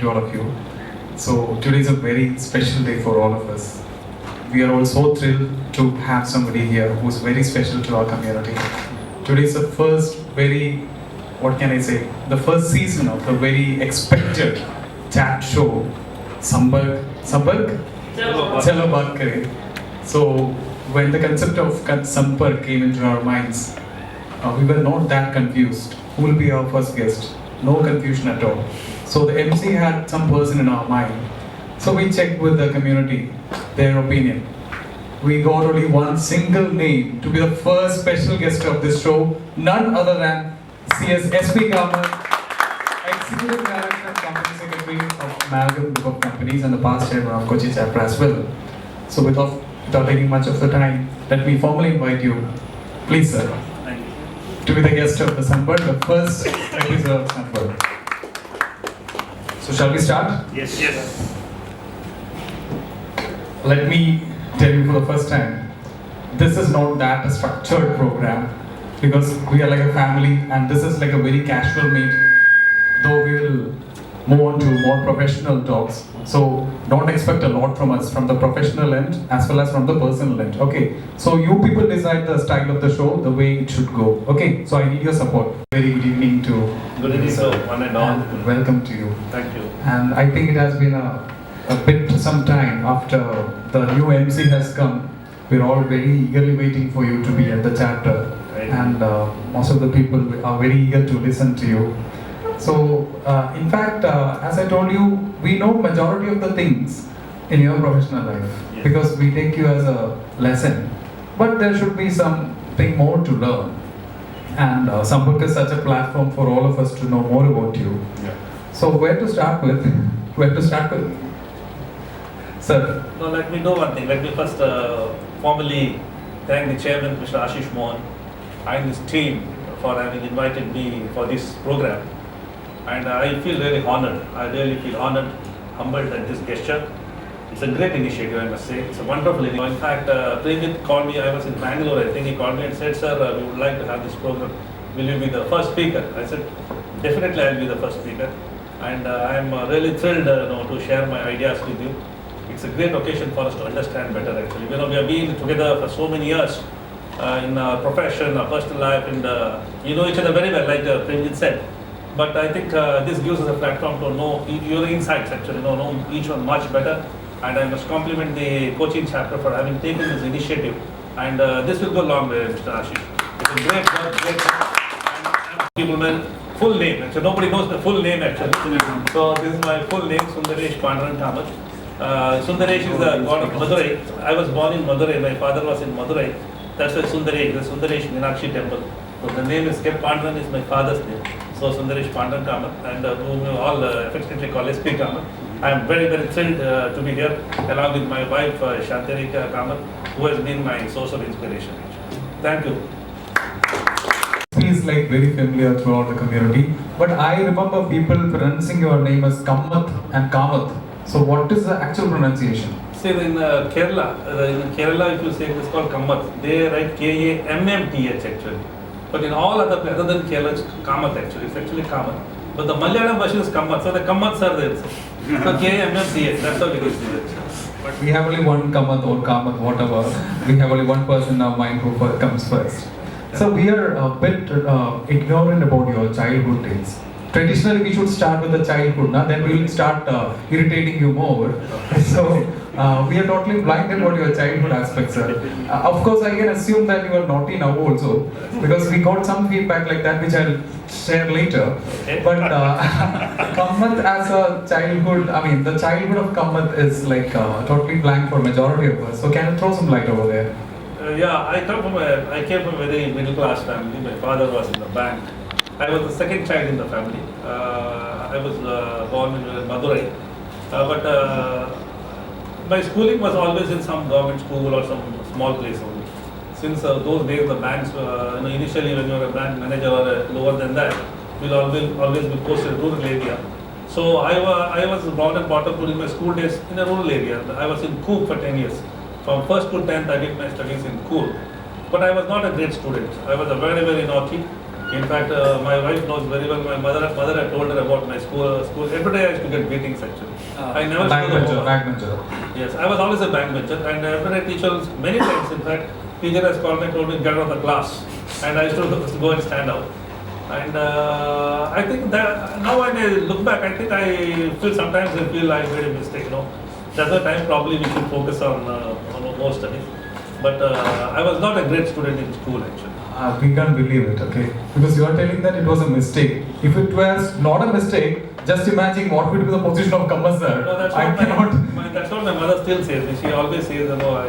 to all of you. So today is a very special day for all of us. We are all so thrilled to have somebody here who's very special to our community. Today is the first the first season of the very expected chat show, Sampark? Chalo Baat Kare. So when the concept of Sampark came into our minds, we were not that confused. Who will be our first guest? No confusion at all. So the MC had some person in our mind. So we checked with the community, their opinion. We got only one single name to be the first special guest of this show, none other than CS SP Kamath, Executive Director and Company Secretary of Amalgam Group of Companies and the past chairman of Kochi chapter as well. So without taking much of the time, let me formally invite you, please sir, to be the guest of the Sampark, the first episode of Sampark. So shall we start? Yes. Let me tell you for the first time, this is not that a structured program because we are like a family and this is like a very casual meet, though we will move on to more professional talks. So don't expect a lot from us from the professional end as well as from the personal end. Okay, so you people decide the style of the show, the way it should go. Okay, so I need your support. Very good evening to Good evening, sir. One and all. And welcome to you. Thank you. And I think it has been a bit some time after the new MC has come. We're all very eagerly waiting for you to be at the chapter. Right. And most of the people are very eager to listen to you. So, in fact, as I told you, we know majority of the things in your professional life Yes. because we take you as a lesson. But there should be something more to learn. And Sampark is such a platform for all of us to know more about you. Yeah. So, where to start with? Sir. Now, let me do one thing. Let me first formally thank the chairman, Mr. Ashish Mohan, and his team for having invited me for this program. And I feel really honored. I really feel honored, humbled at this gesture. It's a great initiative, I must say. It's a wonderful initiative. In fact, Premjit called me. I was in Bangalore. I think he called me and said, "Sir, we would like to have this program. Will you be the first speaker?" I said, "Definitely, I'll be the first speaker." And I'm really thrilled, to share my ideas with you. It's a great occasion for us to understand better. Actually, we have been together for so many years in our profession, our personal life, and we know each other very well, like Premjit said. But I think this gives us a platform to know your insights. Actually, know each one much better. And I must compliment the coaching chapter for having taken this initiative. And this will go a long way, Mr. Ashish. It's a great work, And people know full name. Actually, nobody knows the full name actually. So this is my full name, Sundaresh Pandaran Kamath. Sundaresh is the god of Madurai. I was born in Madurai. My father was in Madurai. That's why Sundaresh, the Sundaresh Meenakshi temple. So the name is kept. Pandaran is my father's name. So Sundaresh Pandaran Kamath, and whom you all affectionately call SP Kamath. I am very, very thrilled to be here along with my wife Shantarika Kamath, who has been my source of inspiration. Thank you. Feels like very familiar throughout the community, but I remember people pronouncing your name as Kamath and Kamath. So what is the actual pronunciation? See, in Kerala, if you say it's called Kamath, they write K-A-M-M-T-H actually. But in all other places, other than Kerala, it's Kamath actually. It's actually Kamath. But the Malayalam version is Kamath, so the Kamaths are there. So K-A-M-M-T-H, that's how it is. But we have only one Kamath or Kamath, whatever. We have only one person in our mind who comes first. So we are a bit ignorant about your childhood days. Traditionally, we should start with the childhood, then we will start irritating you more. So we are totally blind about your childhood aspects, sir. Of course, I can assume that you are naughty now also, because we got some feedback like that, which I'll share later. But Kamath as a childhood, the childhood of Kamath is like totally blank for majority of us. So can you throw some light over there? I came from a very middle class family. My father was in the bank. I was the second child in the family. I was born in Madurai, but my schooling was always in some government school or some small place only. Since those days, the banks, initially when you are a bank manager or lower than that, will always be posted in a rural area. So I was born and brought up during my school days in a rural area. I was in Coop for 10 years. From 1st to 10th, I did my studies in Coop. But I was not a great student. I was a very, very naughty. In fact, my wife knows very well. My mother had told her about my school. Every day I used to get beatings actually. I never backbencher. Yes, I was always a backbencher, and every day teachers, many times in fact, teacher has called me and told me to get out of the class, and I used to go and stand out. And I think that now when I look back, I think sometimes I feel I made a mistake. That's the time probably we should focus on more studies. But I was not a great student in school actually. We can't believe it, okay? Because you are telling that it was a mistake. If it was not a mistake, just imagine what would be the position of Kammasar. No, that's what my mother still says. She always says,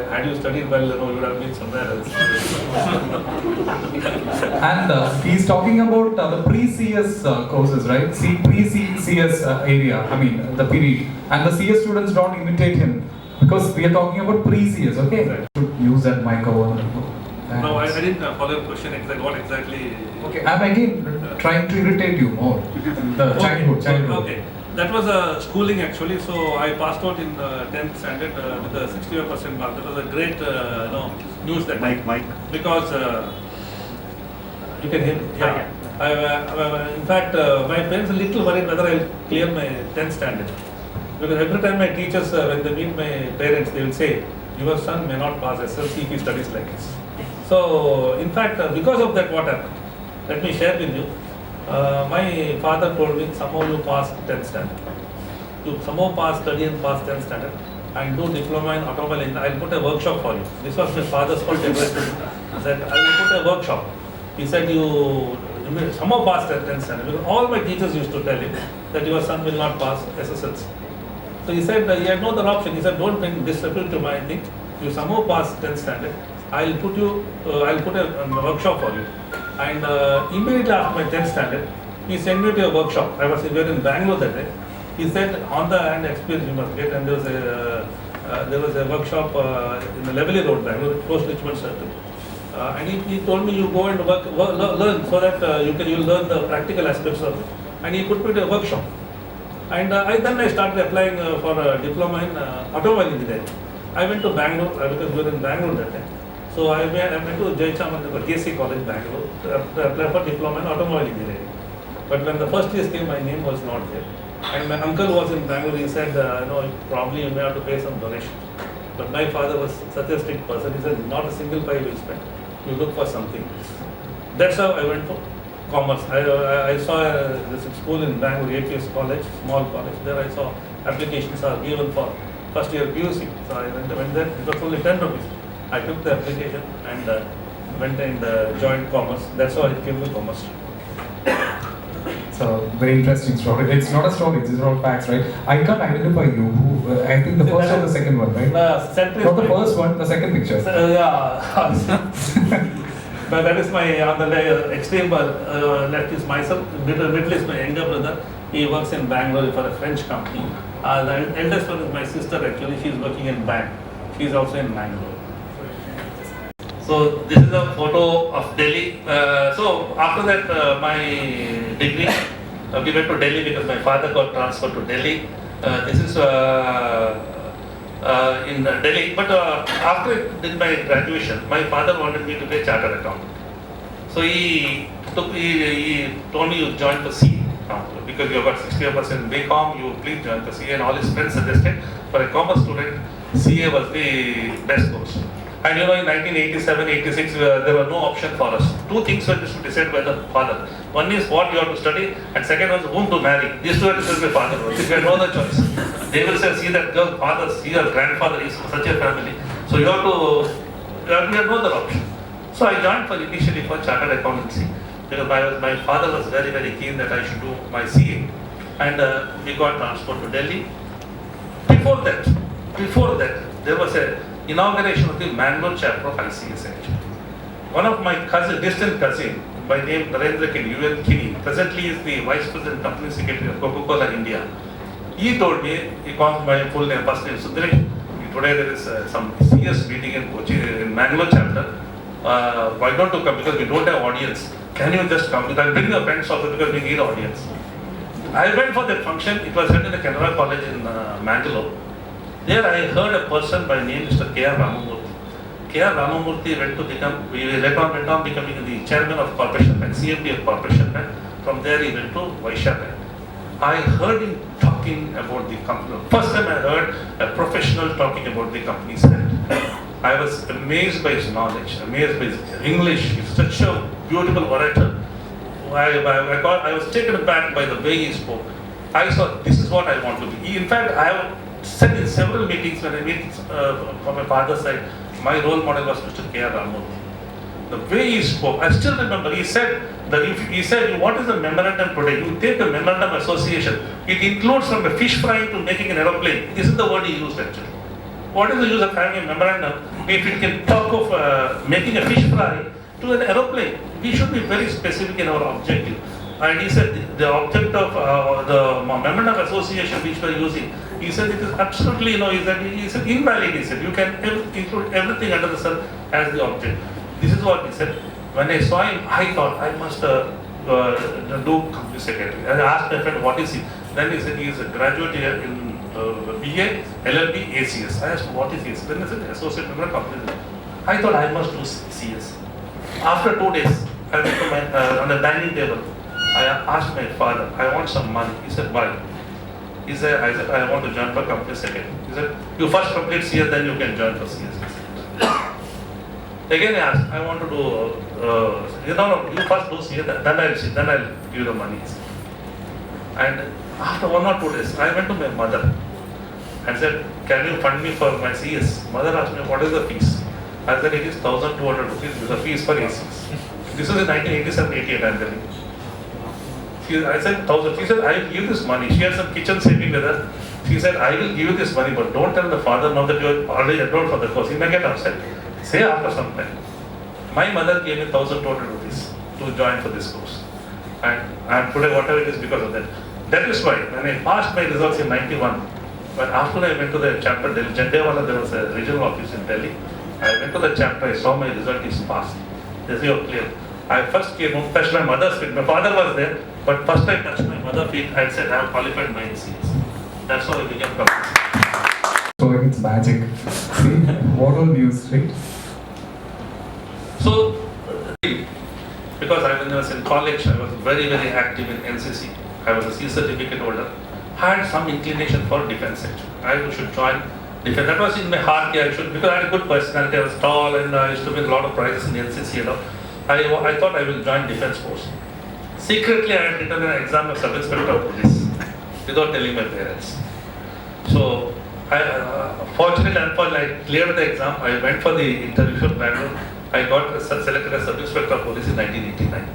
had you studied well, you would have been somewhere else. And he's talking about the pre-CS courses, right? Pre-CS area, the period. And the CS students don't imitate him. Because we are talking about pre-CS, okay? Right. Should use that mic over. No, I didn't follow your question. What exactly? Okay, I'm again trying to irritate you more. The childhood. Okay, that was a schooling actually. So I passed out in 10th standard with a 65% mark. That was a great news that time. Mike. Because you can hear me. Yeah. In fact, my parents are a little worried whether I'll clear my 10th standard. Because every time my teachers, when they meet my parents, they will say, your son may not pass SLC if he studies like this. So, in fact, because of that, what happened? Let me share with you. My father told me, somehow you passed 10th standard. You somehow study and pass 10th standard and do diploma in automobile engineering. I'll put a workshop for you. This was my father's first advice. He said, I will put a workshop. He said, you somehow pass 10th standard. Because all my teachers used to tell him that your son will not pass SSLC. So he said, he had no other option. He said, don't bring disrepute to my thing. You somehow pass 10th standard. I'll put a workshop for you. And immediately after my 10th standard, he sent me to a workshop. We were in Bangalore that day. He said, on the hand experience you must get. And there was a workshop in the Levely Road, Bangalore, close to Richmond Circle. And he told me, you go and learn so that you'll learn the practical aspects of it. And he put me to a workshop. And then I started applying for a diploma in automobile engineering. I went to Bangalore because we were in Bangalore that time. So I went to Jaichamandagar, KC College, Bangalore, to apply for diploma in automobile engineering. But when the first year came, my name was not there. And my uncle was in Bangalore. He said, probably you may have to pay some donation. But my father was such a strict person. He said, not a single pie will spend. You look for something. That's how I went for commerce. I saw this school in Bangalore, APS College, small college. There I saw applications are given for first year PUC. So I went there. It was only 10 rupees. I took the application and went and joined commerce. That's how I came to commerce. It's a very interesting story. It's not a story, it's all facts, right? I can't identify you. I think the first or the second one, right? Not the first one, the second picture. But that is my, on the extreme left is myself, middle is my younger brother. He works in Bangalore for a French company. The eldest one is my sister actually, she's working in bank. She's also in Bangalore. So this is a photo of Delhi. So after that, my degree, we went to Delhi because my father got transferred to Delhi. This is in Delhi. But after I did my graduation, my father wanted me to be a chartered accountant. So he told me you join for CA because you have got 60% BCom. You please join for CA, and all his friends suggested for a commerce student, CA was the best course. And in 1987, 86, there were no option for us. Two things were to decide by the father. One is what you have to study, and second was whom to marry. These two were decided by father. If you had no other choice, they will say, see that girl, father, see your grandfather is from such a family. So you have no other option. So I joined initially for chartered accountancy because my father was very, very keen that I should do my CA. And we got transferred to Delhi. Before that, there was a inauguration of the Mangalore chapter of ICS actually. One of my distant cousin by name Narendra Kini, UN Kini, presently is the Vice President Company Secretary of Coca-Cola India. He told me, he called my full name, first name Sundaresh. Today there is some CS meeting in Kochi, in Mangalore chapter. Why don't you come? Because we don't have audience. Can you just come? I'll bring your friends also because we need audience. I went for that function. It was held in the Canara College in Mangalore. There I heard a person by name Mr. K.R. Ramamurthy. K.R. Ramamurthy went to become, we later on went on becoming the chairman of Corporation Bank, CMD of Corporation Bank. From there he went to Vaishya Bank. I heard him talking about the company. First time I heard a professional talking about the company's health. I was amazed by his knowledge, amazed by his English. He's such a beautiful orator. I was taken aback by the way he spoke. I thought, this is what I want to be. In fact, I have said in several meetings when I meet from my father's side, my role model was Mr. K.R. Ramamurthy. The way he spoke, I still remember, he said, what is a memorandum today? You take a memorandum association, it includes from a fish fry to making an aeroplane. This is the word he used actually. What is the use of having a memorandum if it can talk of making a fish fry to an aeroplane? We should be very specific in our objective. And he said the object of the memorandum association which we are using, he said it is absolutely, he said invalid. He said you can include everything under the sun as the object. This is what he said. When I saw him, I thought I must do company secretary. I asked my friend, what is he? Then he said he is a graduate here in BA, LLB, ACS. I asked, what is ACS? Then he said, associate member of company. I thought I must do CS. After 2 days, I went to my, on the dining table. I asked my father, I want some money. He said, why? I said, I want to join for company secretary. He said, you first complete CS, then you can join for CS. Again I asked, I want to do, you first do CS, then I'll give you the money. And after 1 or 2 days, I went to my mother and said, can you fund me for my CS? Mother asked me, what is the fees? I said, it is 1,200 rupees is the fees for ACS. This was in 1987-88, I'm telling you. I said 1,000. She said, I will give this money. She had some kitchen saving with her. She said, I will give you this money, but don't tell the father now that you are already enrolled for the course. He may get upset. Say after some time. My mother gave me 1,200 rupees to join for this course. And today, whatever it is because of that. That is why, when I passed my results in 91, but after I went to the chapter, Delhi, Jandewala, there was a regional office in Delhi. I went to the chapter, I saw my result is passed. They say, oh, clear. I first came home, touched my mother's feet. My father was there, but first I touched my mother's feet and said, I have qualified my ACS. That's how I became company. So it's magic. See, what all news, right? So, because when I was in college, I was very, very active in NCC. I was a C certificate holder. I had some inclination for defense sector. I should join defense. That was in my heart, because I had a good personality. I was tall and I used to win a lot of prizes in the NCC. I thought I will join defense force. Secretly, I had written an exam of sub-inspector of police without telling my parents. So, fortunately, I cleared the exam. I went for the interview for Bangalore. I got selected as sub-inspector of police in 1989.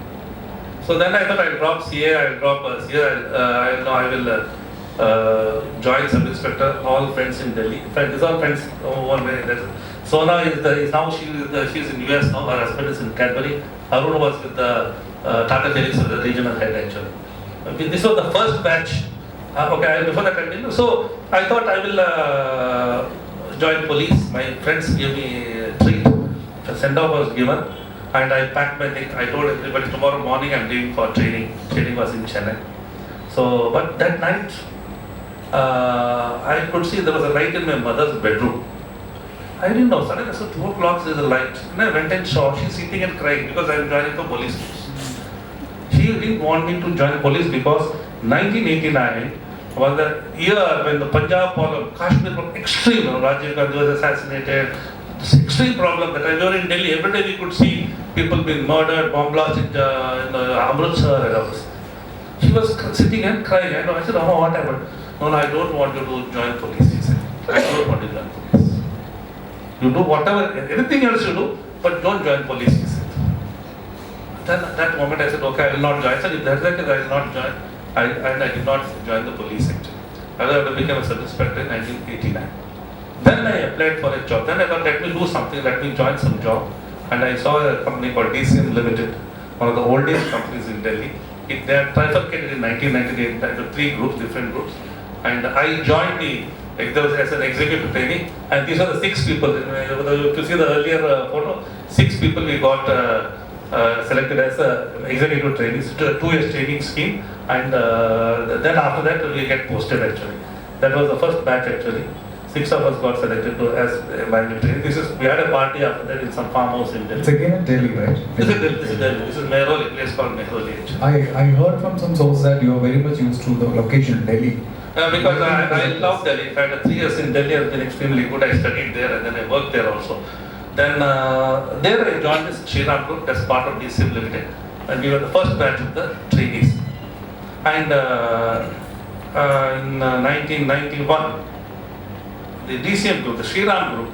So then I thought I'll drop CA, I'll drop CA, I will join sub-inspector, all friends in Delhi. In fact, these are friends over there. Sona is now, she's in US now, her husband is in Cadbury. Arun was with the Tata Telex, the regional head actually. This was the first batch. Before that I continued. So I thought I will join police. My friends gave me a treat. The send-off was given and I packed my thing. I told everybody tomorrow morning I'm leaving for training. Training was in Chennai. So, but that night, I could see there was a light in my mother's bedroom. I didn't know. Suddenly, so 2 o'clock there's a light. And I went and saw she's sitting and crying because I'm joining the police force. She didn't want me to join police because 1989 was the year when the Punjab problem, Kashmir was extreme. Rajiv Gandhi was assassinated. This extreme problem that I were in Delhi. Every day we could see people being murdered, bomb blasts in Amritsar and all. She was sitting and crying. I said, oh, what happened? No, I don't want you to join police. She said, I don't want to join police. You do whatever, anything else you do, but don't join police, he said. Then at that moment I said, okay, I will not join. I said, if that's the case, I will not join. And I did not join the police sector. I became a sub-inspector in 1989. Then I applied for a job. Then I thought, let me do something, let me join some job. And I saw a company called DCM Limited, one of the oldest companies in Delhi. They had trifurcated in 1998 into 3 groups, different groups. And I joined as an executive trainee. And these are the 6 people. If you see the earlier photo, 6 people we got selected as executive trainees, 2 years training scheme. And then after that we get posted actually. That was the first batch actually. 6 of us got selected to as band train. We had a party after that in some farmhouse in Delhi. It's again in Delhi, right? This is Delhi. This is Mehroli, a place called Mehroli. I heard from some source that you are very much used to the location, Delhi. Because I love Delhi. In fact, 3 years in Delhi has been extremely good. I studied there and then I worked there also. Then there I joined this Shriram Group as part of DCM Limited. And we were the first batch of the trainees. And in 1991, the DCM Group, the Shriram Group,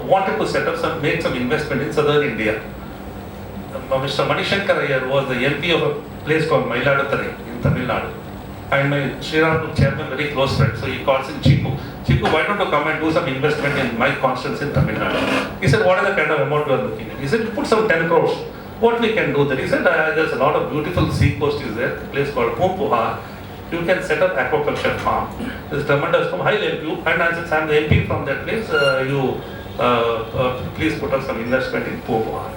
wanted to set up make some investment in southern India. Mr. Manishankar Iyer was the MP of a place called Mailaduthurai in Tamil Nadu. And my Shriram Group chairman, very close friend, so he calls in Chiku. Chiku, why don't you come and do some investment in my constituency in Tamil Nadu? He said, what is the kind of amount you are looking at? He said, put some 10 crores. What we can do there? He said, there's a lot of beautiful sea coast is there, a place called Pumpuhar. You can set up aquaculture farm. There's tremendous from high level. And since I'm the MP from that place, please put up some investment in Pumpuhar.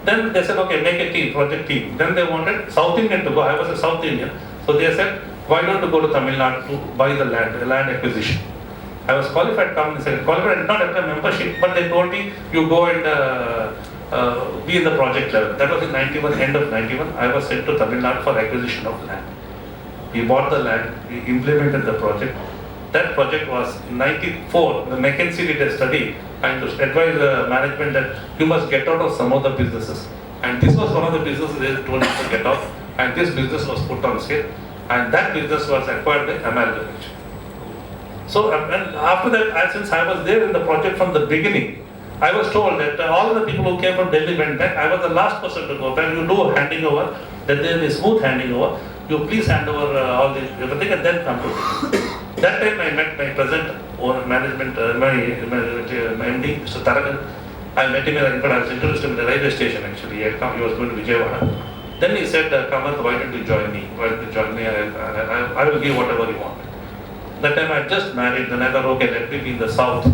Then they said, okay, make a team, project team. Then they wanted South Indian to go. I was a South Indian. So they said, why don't you go to Tamil Nadu to buy the land acquisition? I was qualified, company said, qualified, I did not have a membership, but they told me, you go and be in the project level. That was in 91, end of 91. I was sent to Tamil Nadu for acquisition of land. We bought the land, we implemented the project. That project was in 94, the McKinsey did a study and to advise the management that you must get out of some of the businesses. And this was one of the businesses they told us to get out. And this business was put on sale. And that business was acquired by Amalgamation. So, and after that, since I was there in the project from the beginning, I was told that all the people who came from Delhi went back. I was the last person to go back. You do handing over, that there is smooth handing over. You please hand over all the everything and then come to me. That time I met my present management, my MD, Mr. Taragan. I met him I was introduced him in the railway station actually. He had come, he was going to Vijayawada. Then he said, Kamath, why don't you join me? Why don't you join me? I will give whatever you want. That time I just married, then I thought, okay, let me be in the south.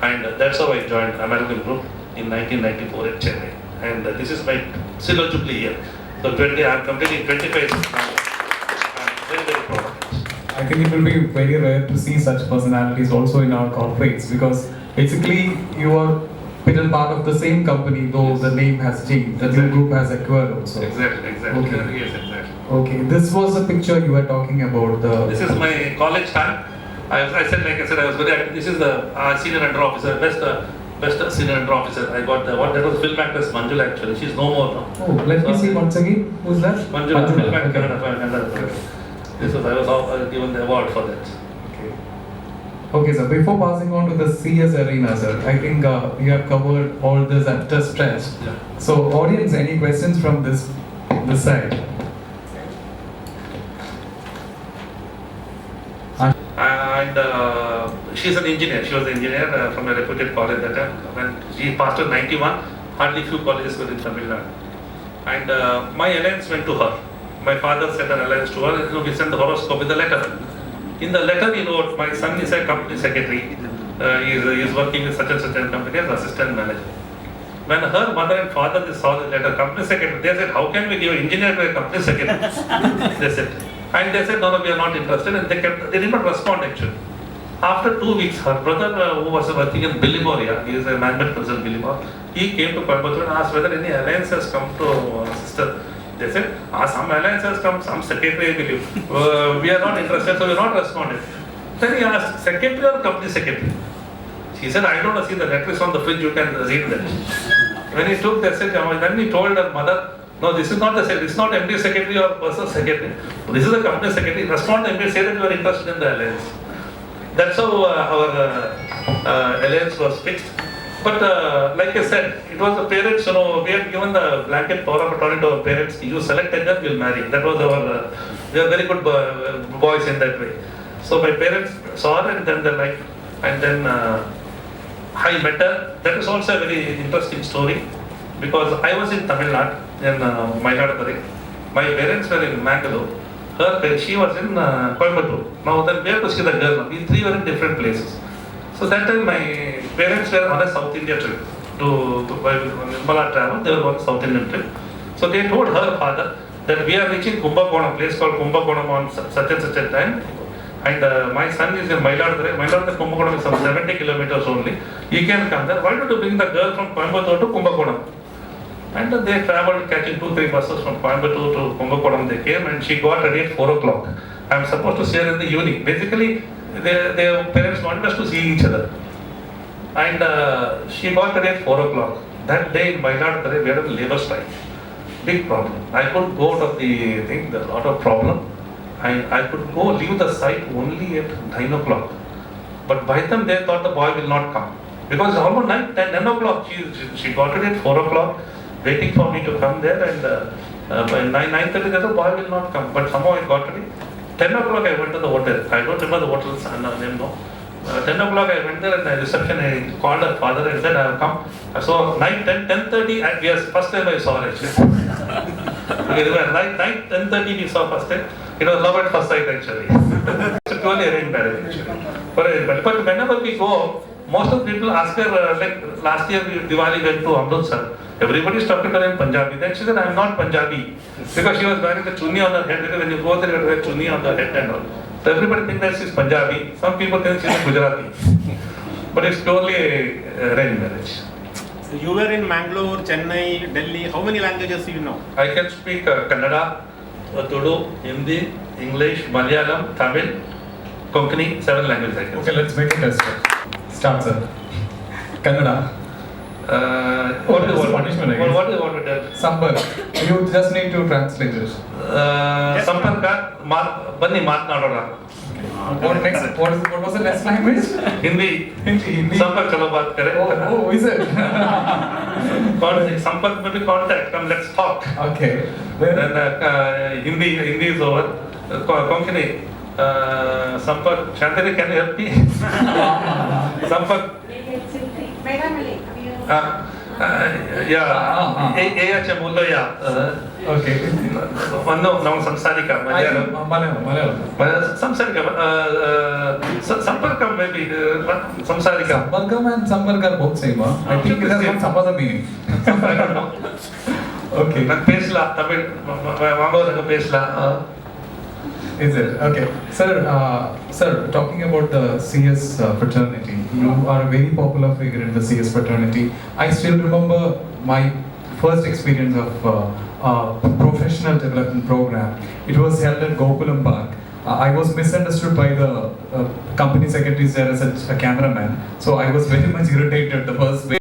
And that's how I joined American Group in 1994 at Chennai. And this is my silver jubilee year. So I'm completing 25 years now. I'm very, very proud of it. I think it will be very rare to see such personalities also in our corporates because basically you are been part of the same company though the name has changed. The new group has acquired also. Exactly. Okay. Yes, exactly. Okay, this was a picture you were talking about. This is my college time. I said, I was very active. This is the senior under officer, best senior under officer. I got that was film actress Manjula actually. She's no more now. Oh, let me see once again. Who's that? Manjula. Film actor, Okay. I was given the award for that. Okay, sir. Before passing on to the CS arena, sir, I think you have covered all this at a stretch. Yeah. So, audience, any questions from this side? And she's an engineer. She was an engineer from a reputed college that time. When she passed in 91, hardly few colleges were in Tamil Nadu. And my alliance went to her. My father sent an alliance to her. We sent the horoscope with a letter. In the letter, he wrote, my son is a company secretary. He is working with such and such a company as assistant manager. When her mother and father saw the letter, company secretary, they said, how can we give an engineer to a company secretary? They said. And they said, no, we are not interested. And they did not respond actually. After 2 weeks, her brother who was working in Bilimoria, he is a management person in Bilimoria, he came to Coimbatore and asked whether any alliance has come to sister. They said, some alliance has come, some secretary, I believe. We are not interested, so we are not responding. Then he asked, secretary or company secretary? She said, I don't see the letter is on the fridge, you can read that. When he took the secretary, then he told her mother, no, this is not the secretary, it's not MD secretary or personal secretary. This is the company secretary. Respond to MD, say that you are interested in the alliance. That's how our alliance was fixed. But like I said, it was the parents, we had given the blanket power of attorney to our parents. You select a girl, we'll marry. That was our, we are very good boys in that way. So my parents saw her and then they liked. And then I met her. That is also a very interesting story because I was in Tamil Nadu, in Mailaduthurai. My parents were in Mangalore. She was in Coimbatore. Now then where to see the girl? We three were in different places. So that time my parents were on a South India trip to Nimbala travel. They were on a South Indian trip. So they told her father that we are reaching Kumbakonam, a place called Kumbakonam on such and such a time. And my son is in Mailadure. Mailadure Kumbakonam is some 70 kilometers only. He can come there. Why don't you bring the girl from Coimbatore to Kumbakonam? And they traveled catching 2-3 buses from Coimbatore to Kumbakonam. They came and she got ready at 4 o'clock. I am supposed to see her in the evening. Basically, their parents wanted us to see each other. And she got ready at 4 o'clock. That day in Mailadure, we had a labor strike. Big problem. I could go out of the thing, there was a lot of problem. I could go leave the site only at 9 o'clock. But by then they thought the boy will not come. Because almost 10 o'clock, she got ready at 4 o'clock, waiting for me to come there, and by 9:30 the boy will not come. But somehow I got ready. 10 o'clock I went to the hotel. I don't remember the hotel's name, no. 10 o'clock I went there, and the reception, I called her father and said I have come. So 10:30, first time I saw her actually. 10:30 we saw first time. It was love at first sight actually. It's purely arranged marriage actually. But whenever we go, most of the people ask her, like last year Diwali went to Amritsar. Everybody is talking to her in Punjabi. Then she said, I am not Punjabi. Because she was wearing the chunni on her head. Because when you go there, you wear chunni on the head and all. So everybody thinks that she's Punjabi. Some people think she's Gujarati. But it's purely arranged marriage. So you were in Mangalore, Chennai, Delhi. How many languages do you know? I can speak Kannada, Tudu, Hindi, English, Malayalam, Tamil, Konkani, 7 languages I can Okay, let's make a test. Start, sir. Kannada. What do you want? Punishment, I guess. What do you want to tell? Sampark. You just need to translate it. Sampark, Bani Matnadoda. What next? What was the next language? Hindi. Hindi. Sampark chalo baat kare. Oh, is it? Sampark may be contact. Come, let's talk. Okay. Then Hindi is over. Konkani. Sampark. Shantari, can you help me? Sampark. Okay. ನಾವು ಸಂಸಾರಿಕ Malayalam. ಸಂಸಾರಿಕ ಸಂಪರ್ಕ may be ಸಂಸಾರಿಕ Samparkam and Sampark are both same, huh? I think it has got some other meaning. Okay. ನಾನು ಪೇಸಲ Tamil ವಾಂಗೋದಾಗ ಪೇಸಲ Is it? Okay. Sir, talking about the CS fraternity, you are a very popular figure in the CS fraternity. I still remember my first experience of professional development program. It was held at Gokulam Park. I was misunderstood by the company secretaries there as a cameraman, so I was very much irritated the first way.